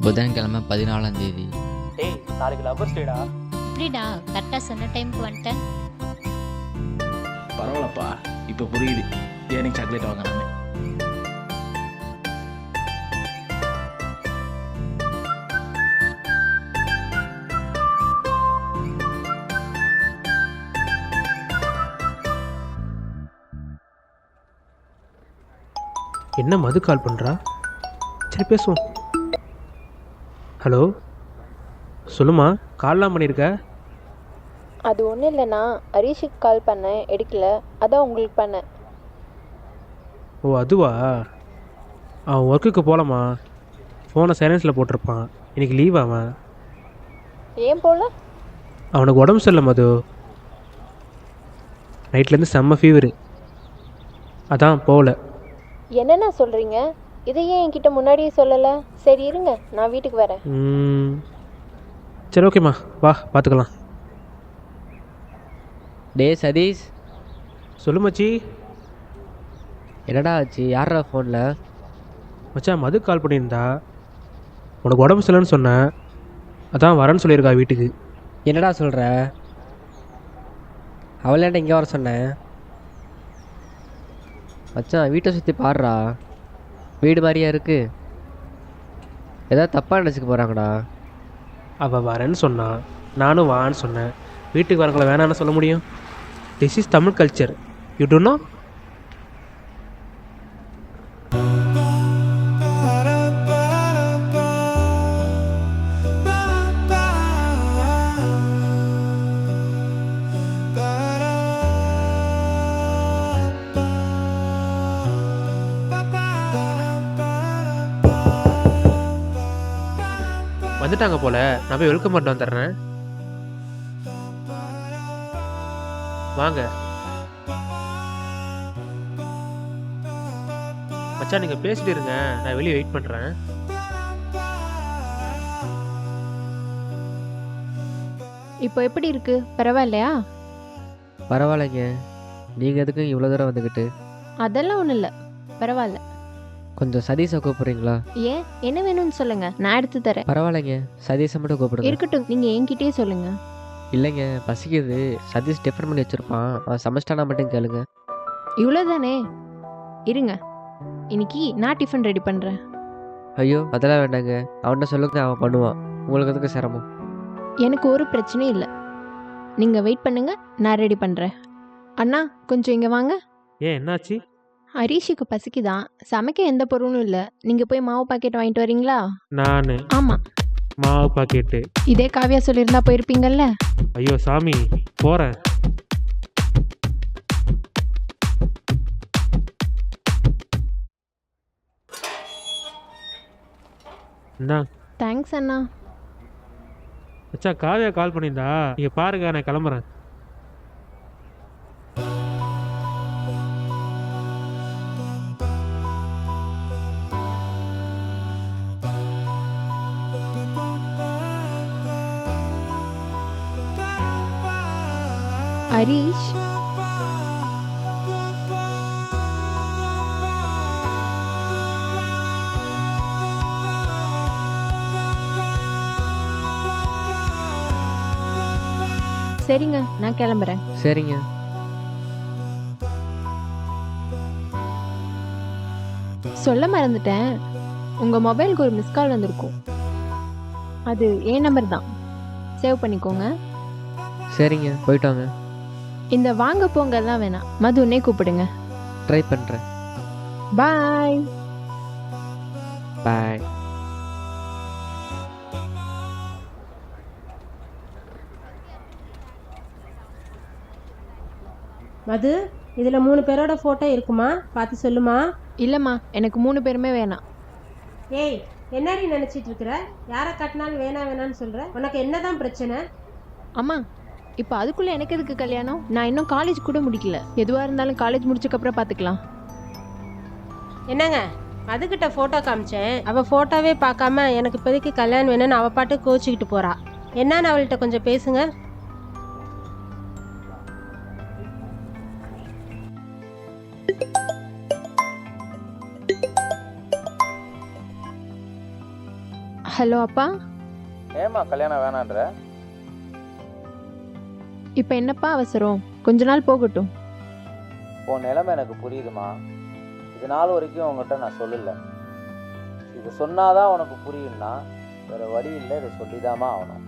புதன்கிழமை 14ஆம் தேதி. டேய் நாளைக்கு லவ்வர்ஸ் டேடா. எப்படிடா கரெக்டாக சொன்ன டைமுக்கு வந்துட்டேன். பரவாயில்லப்பா, இப்போ புரியுது ஏன் சாக்லேட் வாங்கினான்னு. என்ன மது கால் பண்ணுறா? சரி பேசுவோம். ஹலோ, சொல்லுமா, கால்லாம் பண்ணியிருக்க? அது ஒன்றும் இல்லைண்ணா, ஹரீஷுக்கு கால் பண்ணேன், எடுக்கல, அதான் உங்களுக்கு பண்ணேன். ஓ அதுவா? அவன் ஒர்க்குக்கு போகலாமா, ஃபோனை சைலன்ஸில் போட்டிருப்பான், இன்றைக்கி லீவ் அவன். ஏன் போகல? அவனுக்கு உடம்பு சரியில்லை மது, நைட்லேருந்து செம்ம ஃபீவரு, அதான் போகல. என்னண்ணா சொல்கிறீங்க? இதை ஏன் என்கிட்ட முன்னாடியே சொல்லலை? சரி இருங்க, நான் வீட்டுக்கு வரேன். சரி ஓகேம்மா, வா பார்த்துக்கலாம். டே சதீஷ். சொல்லு மச்சி. என்னடா ஆச்சு? யாரா ஃபோனில்? மச்சான் மது கால் பண்ணியிருந்தா, உனக்கு உடம்பு சரியில்லைன்னு சொன்னேன், அதான் வரேன்னு சொல்லியிருக்கா வீட்டுக்கு. என்னடா சொல்கிற? அவளேன்ட்ட இங்கே வர சொன்னேன். மச்சான் வீட்டை சுற்றி பாடுறா, வீடு மாதிரியா இருக்குது. ஏதாவது தப்பாக நினச்சிக்க போகிறாங்கடா. அவள் வரேன்னு சொன்னான், நானும் வான்னு சொன்னேன். வீட்டுக்கு வரங்களை வேணான்னு சொல்ல முடியும்? This is Tamil culture, you don't know? வந்துட்டாங்க போல, நான் போய் வெல்கம் பண்ணிட்டு வந்துடுறேன். வாங்க மச்சான், நீங்கள் பேசிட்டு இருங்க, நான் வெளியே வெயிட் பண்ணுறேன். இப்போ எப்படி இருக்கு? பரவாயில்லையா? பரவாயில்லைங்க, நீங்கள் எதுக்கும் இவ்வளோ தூரம் வந்துக்கிட்டு? அதெல்லாம் ஒன்றும் இல்லை, பரவாயில்ல. கொஞ்சம் சதீஷை கூப்பிட்றீங்களா? ஏன், என்ன வேணும்னு சொல்லுங்க, நான் எடுத்து தரேன். பரவாயில்லைங்க, சதீஷை மட்டும் கூப்பிடுங்க. இருக்கட்டும், நீங்கள் என்கிட்டயே சொல்லுங்க. இல்லைங்க, பசிக்குது. சதீஷ் டிஃபன் பண்ணி வச்சுருப்பான், அவன் சமைச்சிட்டானா மட்டும் கேளுங்க. இவ்வளோதானே, இருங்க, இன்னைக்கு நான் டிஃபன் ரெடி பண்ணுறேன். ஐயோ அதெல்லாம் வேண்டாங்க, அவன்கிட்ட சொல்லுங்க, அவன் பண்ணுவான். உங்களுக்கு எதுக்கு சிரமம்? எனக்கு ஒரு பிரச்சனையும் இல்லை, நீங்கள் வெயிட் பண்ணுங்க, நான் ரெடி பண்ணுறேன். அண்ணா கொஞ்சம் இங்கே வாங்க. ஏன் என்னாச்சு? ஹரீஷுக்கு பசிக்குதான், சமைக்க எந்த பொருளும் இல்லை, நீங்கள் போய் மாவு பாக்கெட் வாங்கிட்டு வரீங்களா? நான் ஆமாம். மாவு பாக்கெட்டு? இதே காவியா சொல்லியிருந்தா போயிருப்பீங்கல்ல. ஐயோ சாமி, போகிறேன். என்ன? தேங்க்ஸ் அண்ணா. அச்சா காவியா கால் பண்ணியிருந்தா, நீங்கள் பாருங்க, நான் கிளம்புறேன். ஹரீஷ், சரிங்க, நான் கிளம்புறேன். சரிங்க. சொல்ல மறந்துட்டேன், உங்கள் மொபைலுக்கு ஒரு மிஸ் கால் வந்திருக்கும், அது என் நம்பர் தான், சேவ் பண்ணிக்கோங்க. சரிங்க, போயிட்டு வாங்க. இந்த வாங்க போங்கெல்லாம் வேணாம், மதுன்னே கூப்பிடுங்க. ட்ரை பண்ணுறேன். பாய். பாய். மது, இதில் 3 பேரோட ஃபோட்டோ இருக்குமா? பார்த்து சொல்லுமா. இல்லைம்மா, எனக்கு 3 பேருமே வேணாம். ஏய், என்னடி நினச்சிட்டு இருக்கிற? யாரை காட்டினாலும் வேணான்னு சொல்கிற, உனக்கு என்னதான் பிரச்சனை? அம்மா, இப்போ அதுக்குள்ளே எனக்கு எதுக்கு கல்யாணம்? நான் இன்னும் காலேஜ் கூட முடிக்கல, எதுவாக இருந்தாலும் காலேஜ் முடிச்சக்கப்புறம் பார்த்துக்கலாம். என்னங்க, மதுக்கிட்ட ஃபோட்டோ காமிச்சேன், அவள் ஃபோட்டோவே பார்க்காம எனக்கு இப்போதைக்கு கல்யாணம் வேணும்னு அவள் பாட்டு கோச்சிக்கிட்டு போகிறா. என்னன்னு அவள்கிட்ட கொஞ்சம் பேசுங்க. ஹலோ அப்பா. ஏம்மா கல்யாணம் வேணான்ற? இப்போ என்னப்பா அவசரம்? கொஞ்ச நாள் போகட்டும். உன் நிலைமை எனக்கு புரியுதுமா. இது நாள் வரைக்கும் உங்ககிட்ட நான் சொல்லலை. இது சொன்னாதான் உனக்கு புரியும்னா வேற வழி இல்லை, இதை சொல்லிதாம்மா ஆகணும்.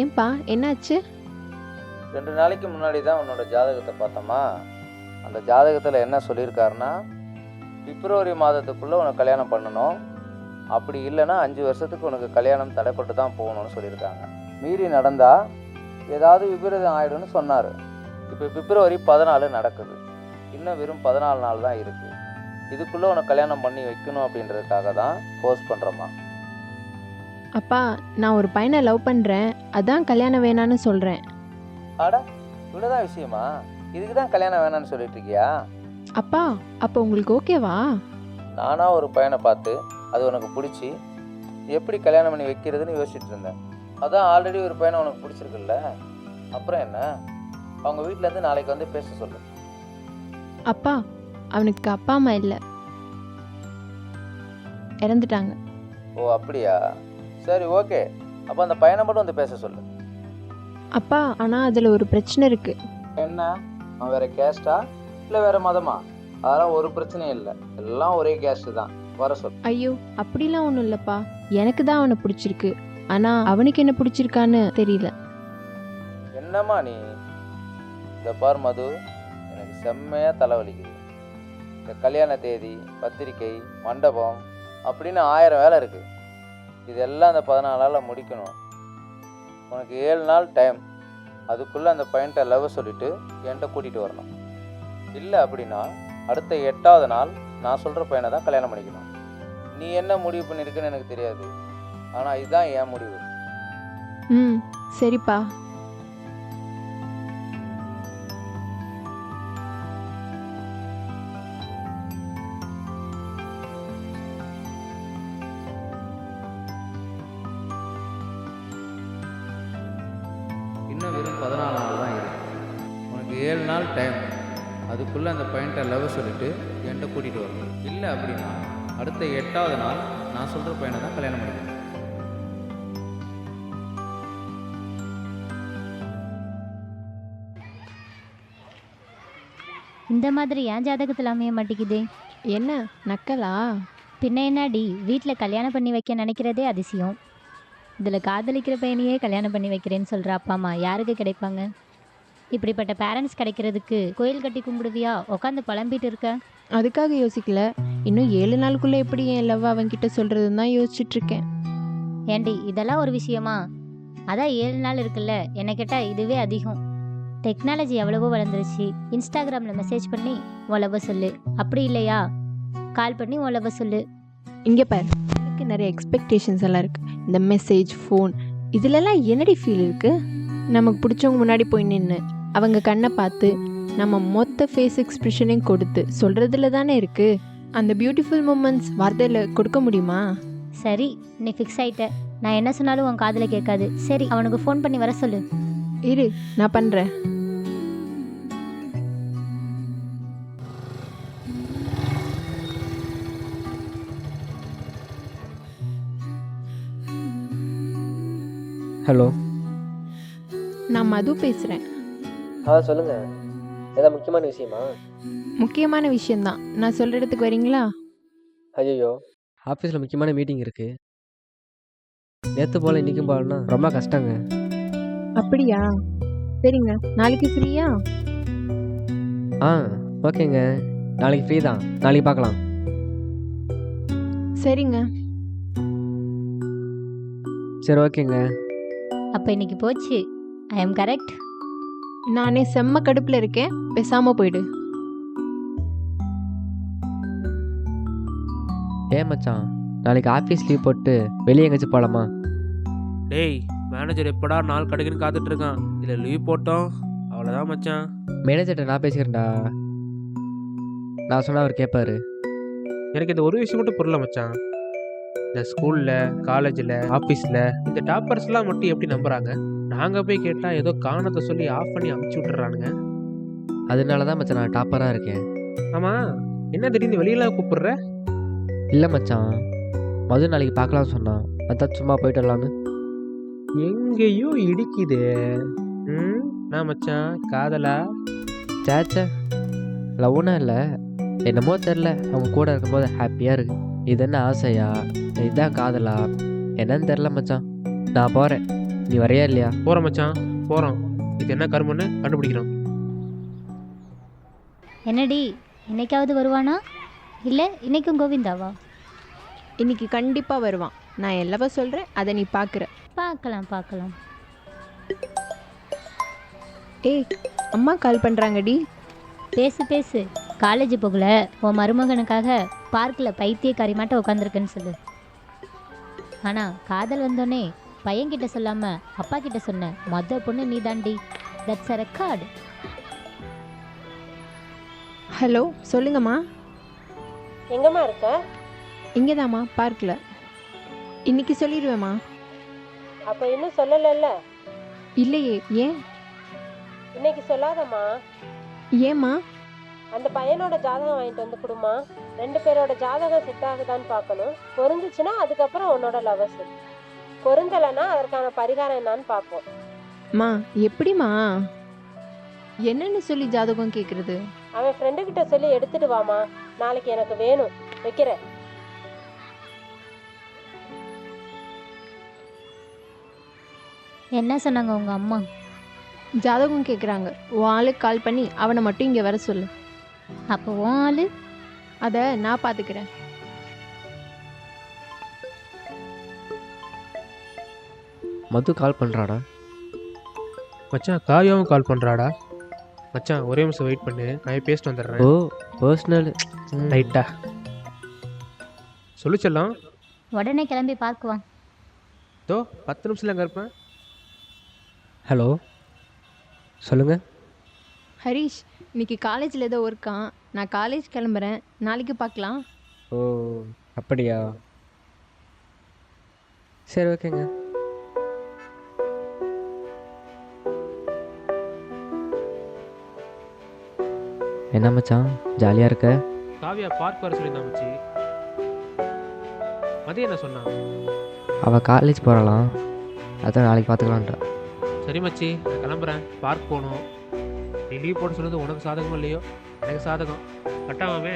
ஏன்பா என்னாச்சு? 2 நாளைக்கு முன்னாடி தான் உன்னோட ஜாதகத்தை பார்த்தோமா. அந்த ஜாதகத்தில் என்ன சொல்லியிருக்காருன்னா, பிப்ரவரி மாதத்துக்குள்ளே உனக்கு கல்யாணம் பண்ணணும், அப்படி இல்லைன்னா 5 வருஷத்துக்கு உனக்கு கல்யாணம் தடைப்பட்டு தான் போகணும்னு சொல்லியிருக்காங்க. மீறி நடந்தால் ஏதாவது விபரீதம் ஆகிடும்னு சொன்னார். இப்போ பிப்ரவரி 14 நடக்குது, இன்னும் வெறும் 14 நாள் தான் இருக்குது. இதுக்குள்ளே உனக்கு கல்யாணம் பண்ணி வைக்கணும் அப்படின்றதுக்காக தான் ஃபோர்ஸ் பண்ணுறோம்மா. அப்பா, நான் ஒரு பையனை லவ் பண்ணுறேன், அதான் கல்யாணம் வேணான்னு சொல்கிறேன். ஆட, இவ்வளோதான் விஷயமா? இதுக்கு தான் கல்யாணம் வேணான்னு சொல்லிட்டு இருக்கியா? அப்பா, அப்போ உங்களுக்கு ஓகேவா? நானாக ஒரு பையனை பார்த்து அது உனக்கு பிடிச்சி எப்படி கல்யாணம் பண்ணி வைக்கிறதுன்னு யோசிச்சுட்டு இருந்தேன். அதான் ஆல்ரெடி ஒரு பையனை உனக்கு பிடிச்சிருக்குல்ல, அப்புறம் என்ன? அவங்க வீட்டிலேருந்து நாளைக்கு வந்து பேச சொல்லு. அப்பா, அவனுக்கு அப்பா அம்மா இல்லை, இறந்துட்டாங்க. ஓ அப்படியா? சரி ஓகே, அப்போ அந்த பையனை மட்டும் வந்து பேச சொல்லு. அப்பா, ஆனால் அதில் ஒரு பிரச்சனை இருக்குது. என்ன? அவன் வேற கேஸ்டா இல்லை வேற மதமா? அதெல்லாம் ஒரு பிரச்சனையும் இல்லை, எல்லாம் ஒரே கேஸ்ட்டு தான். வர சொல். ஐயோ, அப்படிலாம் ஒன்றும் இல்லைப்பா. எனக்கு தான் அவனை பிடிச்சிருக்கு, ஆனால் அவனுக்கு என்ன பிடிச்சிருக்கான்னு தெரியல. என்னம்மா நீ? இந்த பார் மது, எனக்கு செம்மையாக தலைவலிக்குது. இந்த கல்யாண தேதி, பத்திரிக்கை, மண்டபம் அப்படின்னு 1000 வேலை இருக்குது. இதெல்லாம் அந்த 14 நாளில் முடிக்கணும். உனக்கு 7 நாள் டைம். அதுக்குள்ளே அந்த பையன்கிட்ட லவ் சொல்லிவிட்டு என்கிட்ட கூட்டிகிட்டு வரணும். இல்லை அப்படின்னா அடுத்த 8வது நாள் நான் சொல்கிற பையனை தான் கல்யாணம் பண்ணிக்கணும். நீ என்ன முடிவு பண்ணியிருக்குன்னு எனக்கு தெரியாது, ஆனால் இதுதான் என் முடிவு. ம், சரிப்பா. இன்னும் வெறும் 14 நாள் தான் இருக்கு. உனக்கு 7 நாள் டைம். அதுக்குள்ளே அந்த பையன்கிட்ட லவ் சொல்லிவிட்டு என்கிட்ட கூட்டிகிட்டு வரணும். இல்லை அப்படின்னா அடுத்த 8வது நாள் நான் சொல்கிற பையனை தான் கல்யாணம் பண்ணிக்கணும். இந்த மாதிரி என் ஜாதகத்தில் அமைய மாட்டேங்குதே. என்ன நக்கலா? பின்ன என்னடி, வீட்டில் கல்யாணம் பண்ணி வைக்க நினைக்கிறதே அதிசயம். இதில் காதலிக்கிற பையனையே கல்யாணம் பண்ணி வைக்கிறேன்னு சொல்கிற அப்பா அம்மா யாருக்கு கிடைப்பாங்க? இப்படிப்பட்ட பேரண்ட்ஸ் கிடைக்கிறதுக்கு கோயில் கட்டி கும்பிடுவியா, உட்காந்து புலம்பிட்டு இருக்க? அதுக்காக யோசிக்கல. இன்னும் 7 நாளுக்குள்ளே எப்படி என் லவ் அவன்கிட்ட சொல்கிறதுன்னு தான் யோசிச்சுட்ருக்கேன். ஏண்டி, இதெல்லாம் ஒரு விஷயமா? அதான் 7 நாள் இருக்குல்ல, என்னை கேட்டால் இதுவே அதிகம். டெக்னாலஜி எவ்வளவோ வளர்ந்துருச்சு. இன்ஸ்டாகிராமில் மெசேஜ் பண்ணி உழவ சொல்லு, அப்படி இல்லையா கால் பண்ணி உழவ சொல்லு. இங்கே பாரு, எனக்கு நிறைய எக்ஸ்பெக்டேஷன்ஸ் எல்லாம் இருக்குது. இந்த மெசேஜ், ஃபோன், இதிலெல்லாம் என்னடி ஃபீல் இருக்குது? நமக்கு பிடிச்சவங்க முன்னாடி போய் நின்று அவங்க கண்ணை பார்த்து நம்ம மொத்த ஃபேஸ் எக்ஸ்பிரஷனையும் கொடுத்து சொல்கிறதுல தானே இருக்குது. அந்த பியூட்டிஃபுல் மூமெண்ட்ஸ் வார்த்தையில் கொடுக்க முடியுமா? சரி, நீ ஃபிக்ஸ் ஆகிட்ட. நான் என்ன சொன்னாலும் உன் காதில் கேட்காது. சரி, அவனுக்கு ஃபோன் பண்ணி வர சொல்லு. இரு, நான் பண்ணுறேன். ஹலோ, நான் மது பேசுகிறேன். சொல்லுங்கள். ஏதாவது முக்கியமான விஷயமா? முக்கியமான விஷயந்தான். நான் சொல்கிற இடத்துக்கு வரீங்களா? ஐயோ, ஆஃபீஸில் முக்கியமான மீட்டிங் இருக்குது. நேற்று போல் இன்றைக்கும் போகலன்னா ரொம்ப கஷ்டங்க. அப்படியா? சரிங்க, நாளைக்கு ஃப்ரீயா? ஓகேங்க, நாளைக்கு ஃப்ரீ தான். நாளைக்கு பார்க்கலாம். சரிங்க. சரி ஓகேங்க. அப்போ இன்னைக்கு போச்சு. I am correct. நானே செம்ம கடுப்பில் இருக்கேன், பேசாமல் போயிடு. மச்சான், நாளைக்கு ஆஃபீஸ் லீவ் போட்டு வெளியே எங்கேயாச்சும் போகலாமா? டேய், மேனேஜர் எப்படா நாள் கிடைக்குன்னு காத்துட்டு இருக்கான். இல்லை லீவ் போட்டோம், அவ்வளோதான் மச்சான். மேனேஜர்கிட்ட நான் பேசிக்கிறேன்டா. நான் சொன்னால் அவர் கேட்பாரு. எனக்கு இந்த ஒரு விஷயம் மட்டும் புரியல மச்சான். இந்த ஸ்கூலில், காலேஜில், ஆஃபீஸில் இந்த டாப்பர்ஸ்லாம் மட்டும் எப்படி நம்புகிறாங்க? நாங்கள் போய் கேட்டால் ஏதோ காரணத்தை சொல்லி ஆஃப் பண்ணி அமுச்சு விட்டுறானுங்க. அதனால தான் மச்சான் நான் டாப்பராக இருக்கேன். ஆமாம், என்ன திடீர்னு வெளியெல்லாம் கூப்பிடுற? இல்லை மச்சான், மது நாளைக்கு பார்க்கலாம்னு சொன்னான். அதான் சும்மா போயிட்டு வரலான்னு. எங்கேயோ இடிக்குதே. நான் மச்சான் காதலா? சேச்சே, லவ்னா இல்லை, என்னமோ தெரில, அவங்க கூட இருக்கும்போது ஹாப்பியாக இருக்கு. இது என்ன ஆசையா, இதுதான் காதலா, என்னன்னு தெரில மச்சான். நான் போகிறேன், நீ வரையா இல்லையா? போகிறோம் மச்சான், போகிறோம். இது என்ன கருமன்னு கண்டுபிடிக்கிறோம். என்னடி, இன்னைக்காவது வருவானா இல்லை இன்னைக்கும் கோவிந்தாவா? இன்னைக்கு கண்டிப்பாக வருவான். நான் எல்லாவ சொல்கிறேன், அதை நீ பார்க்குற. பார்க்கலாம். ஏய், அம்மா கால் பண்ணுறாங்கடி. பேசு. காலேஜ் போகல, உன் மருமகனுக்காக பார்க்கில் பைத்தியக்காரி மாட்ட உட்காந்துருக்குன்னு சொல்லு. ஆனால் காதல் வந்தோடனே பையன்கிட்ட சொல்லாமல் அப்பா கிட்ட சொன்ன பொண்ணு நீ தாண்டி. That's a record. ஹலோ, சொல்லுங்கம்மா. எங்கம்மா இருக்க? இங்கே தாம்மா, பார்க்கில். இன்னைக்கு சொல்லிடுவேம்மா. அப்போ இன்னும் சொல்லலைல்ல? இல்லையே, ஏன்? இன்னைக்கு சொல்லாதம்மா. ஏம்மா? அந்த பையனோட ஜாதகம் வாங்கிட்டு வந்து கொடுமா. 2 பேரோட ஜாதகம் செட் ஆகுதான்னு பார்க்கணும். பொருந்துச்சுன்னா அதுக்கப்புறம் உன்னோட லவர்ஸ், பொருந்தலைன்னா அதற்கான பரிகாரம் என்னான்னு பார்ப்போம். மா, எப்படிம்மா? என்னன்னு சொல்லி ஜாதகம் கேட்குறது? அவன் ஃப்ரெண்டு கிட்ட சொல்லி எடுத்துட்டு வாமா. நாளைக்கு எனக்கு வேணும். வைக்கிறேன். என்ன சொன்னாங்க உங்கள் அம்மா? ஜாதகம் கேட்குறாங்க. உன் ஆளுக்கு கால் பண்ணி அவனை மட்டும் இங்கே வர சொல்லு. அப்போ உன் ஆளு? அதை நான் பார்த்துக்கிறேன். மது கால் பண்ணுறாடா. மச்சான் காவியாவும் கால் பண்ணுறாடா. மச்சான் ஒரே நிமிஷம் வெயிட் பண்ணு, நான் பேசிட்டு வந்துடுறேன். ஓ, பர்சனல். ரைட்டா, சொல்லிச்சலாம். உடனே கிளம்பி பார்க்குவான். 10 நிமிஷத்தில் அங்கே இருப்பேன். ஹலோ, சொல்லுங்கள். ஹரிஷ், இன்னைக்கு காலேஜில் ஏதோ ஒர்க்கான். நான் காலேஜ் கிளம்புறேன், நாளைக்கு பார்க்கலாம். ஓ, அப்படியா? சரி, ஓகேங்க. என்ன மச்சான், ஜாலியாக இருக்க? காவியா பார்க் வர சொல்லியிருந்தா மச்சி. மதியம் என்ன சொன்னான்? அவள் காலேஜ் போகிறாளாம், அதான் நாளைக்கு பார்த்துக்கலான்ட்டா. சரி மச்சி, நான் கிளம்புறேன். பார்க் போகணும். நீ லீவ் போட சொன்னது உனக்கு சாதகம் இல்லையோ, எனக்கு சாதகம். கட்டாமே.